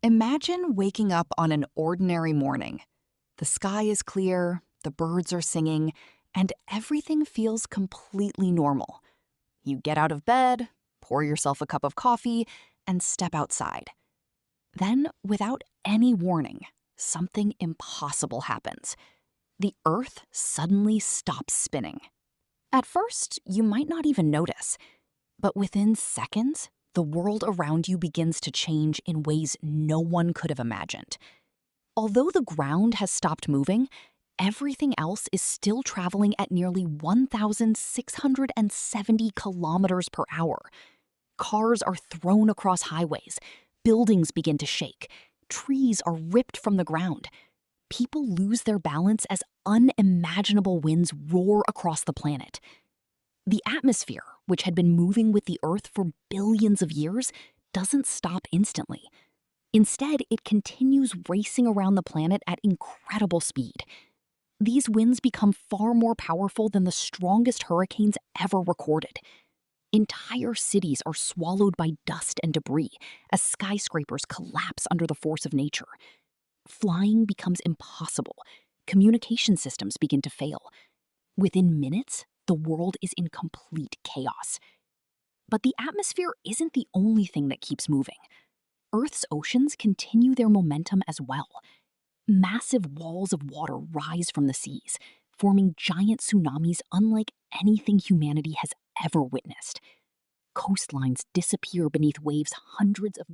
Imagine waking up on an ordinary morning. The sky is clear, the birds are singing, and everything feels completely normal. You get out of bed, pour yourself a cup of coffee, and step outside. Then, without any warning, something impossible happens. The Earth suddenly stops spinning. At first, you might not even notice, but within seconds, the world around you begins to change in ways no one could have imagined. Although the ground has stopped moving, everything else is still traveling at nearly 1,670 kilometers per hour. Cars are thrown across highways, buildings begin to shake, trees are ripped from the ground. People lose their balance as unimaginable winds roar across the planet. The atmosphere, which had been moving with the Earth for billions of years, doesn't stop instantly. Instead, it continues racing around the planet at incredible speed. These winds become far more powerful than the strongest hurricanes ever recorded. Entire cities are swallowed by dust and debris as skyscrapers collapse under the force of nature. Flying becomes impossible. Communication systems begin to fail. Within minutes, the world is in complete chaos. But the atmosphere isn't the only thing that keeps moving. Earth's oceans continue their momentum as well. Massive walls of water rise from the seas, forming giant tsunamis unlike anything humanity has ever witnessed. Coastlines disappear beneath waves hundreds of